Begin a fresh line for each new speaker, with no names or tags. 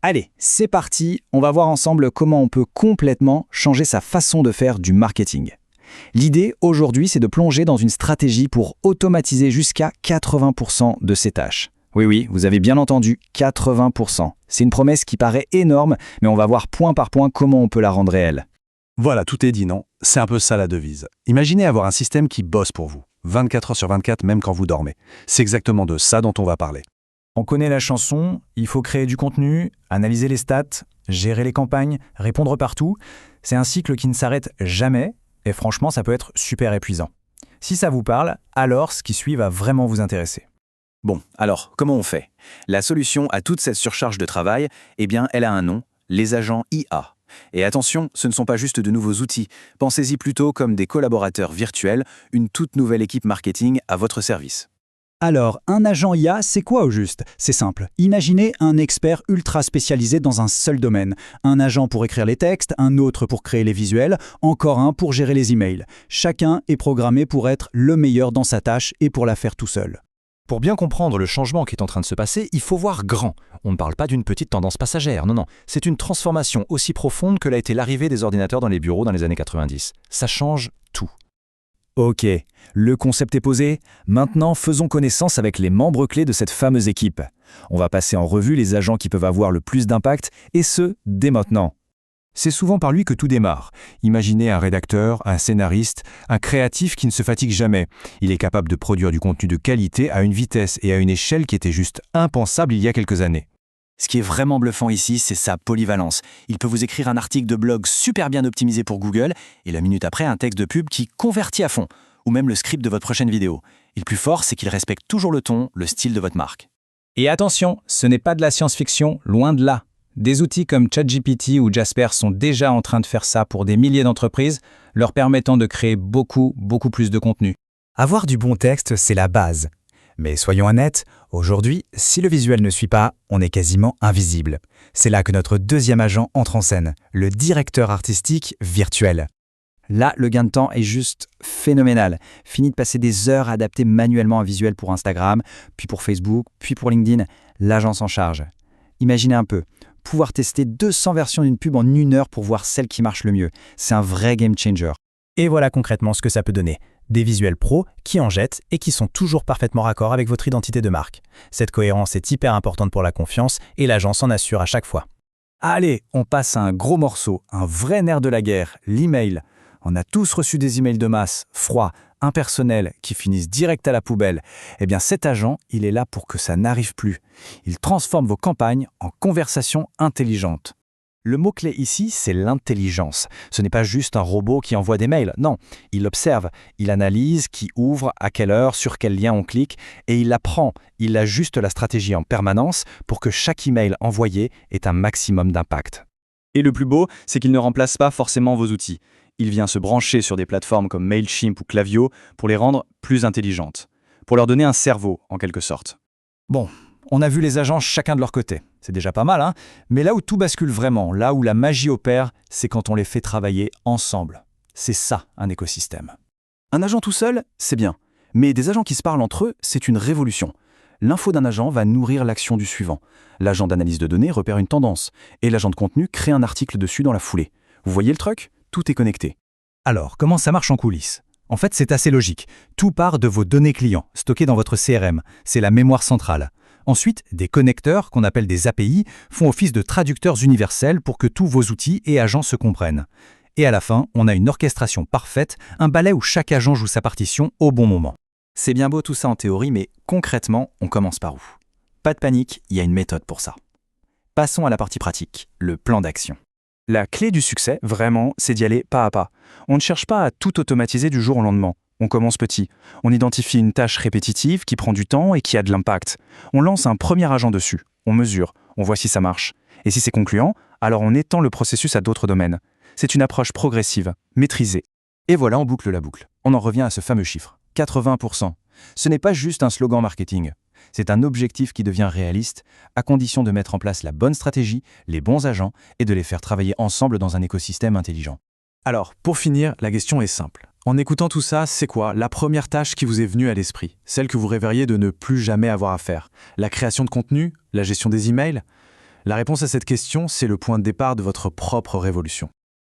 Allez, c'est parti, on va voir ensemble comment on peut complètement changer sa façon de faire du marketing. L'idée aujourd'hui, c'est de plonger dans une stratégie pour automatiser jusqu'à 80% de ces tâches. Oui, oui, vous avez bien entendu, 80%. C'est une promesse qui paraît énorme, mais on va voir point par point comment on peut la rendre réelle.
Voilà, tout est dit, non? C'est un peu ça la devise. Imaginez avoir un système qui bosse pour vous, 24 heures sur 24, même quand vous dormez. C'est exactement de ça dont on va parler.
On connaît la chanson, il faut créer du contenu, analyser les stats, gérer les campagnes, répondre partout. C'est un cycle qui ne s'arrête jamais, et franchement, ça peut être super épuisant. Si ça vous parle, alors ce qui suit va vraiment vous intéresser.
Bon, alors, comment on fait? La solution à toute cette surcharge de travail, eh bien, elle a un nom, les agents IA. Et attention, ce ne sont pas juste de nouveaux outils. Pensez-y plutôt comme des collaborateurs virtuels, une toute nouvelle équipe marketing à votre service.
Alors, un agent IA, c'est quoi au juste? C'est simple. Imaginez un expert ultra spécialisé dans un seul domaine. Un agent pour écrire les textes, un autre pour créer les visuels, encore un pour gérer les emails. Chacun est programmé pour être le meilleur dans sa tâche et pour la faire tout seul.
Pour bien comprendre le changement qui est en train de se passer, il faut voir grand. On ne parle pas d'une petite tendance passagère, non, non. C'est une transformation aussi profonde que l'a été l'arrivée des ordinateurs dans les bureaux dans les années 90. Ça change tout.
Ok, le concept est posé. Maintenant, faisons connaissance avec les membres clés de cette fameuse équipe. On va passer en revue les agents qui peuvent avoir le plus d'impact, et ce, dès maintenant.
C'est souvent par lui que tout démarre. Imaginez un rédacteur, un scénariste, un créatif qui ne se fatigue jamais. Il est capable de produire du contenu de qualité à une vitesse et à une échelle qui était juste impensable il y a quelques années.
Ce qui est vraiment bluffant ici, c'est sa polyvalence. Il peut vous écrire un article de blog super bien optimisé pour Google, et la minute après, un texte de pub qui convertit à fond, ou même le script de votre prochaine vidéo. Et le plus fort, c'est qu'il respecte toujours le ton, le style de votre marque.
Et attention, ce n'est pas de la science-fiction, loin de là. Des outils comme ChatGPT ou Jasper sont déjà en train de faire ça pour des milliers d'entreprises, leur permettant de créer beaucoup plus de contenu. Avoir du bon texte, c'est la base. Mais soyons honnêtes, aujourd'hui, si le visuel ne suit pas, on est quasiment invisible. C'est là que notre deuxième agent entre en scène, le directeur artistique virtuel. Là, le gain de temps est juste phénoménal. Fini de passer des heures à adapter manuellement un visuel pour Instagram, puis pour Facebook, puis pour LinkedIn. L'agent s'en charge. Imaginez un peu, pouvoir tester 200 versions d'une pub en 1 heure pour voir celle qui marche le mieux. C'est un vrai game changer. Et voilà concrètement ce que ça peut donner. Des visuels pros qui en jettent et qui sont toujours parfaitement raccords avec votre identité de marque. Cette cohérence est hyper importante pour la confiance et l'agent s'en assure à chaque fois. Allez, on passe à un gros morceau, un vrai nerf de la guerre, l'email. On a tous reçu des emails de masse, froids, impersonnels, qui finissent direct à la poubelle. Eh bien cet agent, il est là pour que ça n'arrive plus. Il transforme vos campagnes en conversations intelligentes. Le mot-clé ici, c'est l'intelligence. Ce n'est pas juste un robot qui envoie des mails, non. Il observe, il analyse, qui ouvre, à quelle heure, sur quel lien on clique, et il apprend, il ajuste la stratégie en permanence pour que chaque email envoyé ait un maximum d'impact.
Et le plus beau, c'est qu'il ne remplace pas forcément vos outils. Il vient se brancher sur des plateformes comme Mailchimp ou Klaviyo pour les rendre plus intelligentes, pour leur donner un cerveau, en quelque sorte.
Bon, on a vu les agents chacun de leur côté. C'est déjà pas mal, hein? Mais là où tout bascule vraiment, là où la magie opère, c'est quand on les fait travailler ensemble. C'est ça, un écosystème.
Un agent tout seul, c'est bien. Mais des agents qui se parlent entre eux, c'est une révolution. L'info d'un agent va nourrir l'action du suivant. L'agent d'analyse de données repère une tendance. Et l'agent de contenu crée un article dessus dans la foulée. Vous voyez le truc? Tout est connecté.
Alors, comment ça marche en coulisses? En fait, c'est assez logique. Tout part de vos données clients, stockées dans votre CRM. C'est la mémoire centrale. Ensuite, des connecteurs, qu'on appelle des API, font office de traducteurs universels pour que tous vos outils et agents se comprennent. Et à la fin, on a une orchestration parfaite, un ballet où chaque agent joue sa partition au bon moment.
C'est bien beau tout ça en théorie, mais concrètement, on commence par où? Pas de panique, il y a une méthode pour ça. Passons à la partie pratique, le plan d'action. La clé du succès, vraiment, c'est d'y aller pas à pas. On ne cherche pas à tout automatiser du jour au lendemain. On commence petit. On identifie une tâche répétitive qui prend du temps et qui a de l'impact. On lance un premier agent dessus. On mesure. On voit si ça marche. Et si c'est concluant, alors on étend le processus à d'autres domaines. C'est une approche progressive, maîtrisée. Et voilà, on boucle la boucle. On en revient à ce fameux chiffre, 80%. Ce n'est pas juste un slogan marketing. C'est un objectif qui devient réaliste, à condition de mettre en place la bonne stratégie, les bons agents et de les faire travailler ensemble dans un écosystème intelligent. Alors, pour finir, la question est simple. En écoutant tout ça, c'est quoi la première tâche qui vous est venue à l'esprit? Celle que vous rêveriez de ne plus jamais avoir à faire? La création de contenu? La gestion des emails?
La réponse à cette question, c'est le point de départ de votre propre révolution.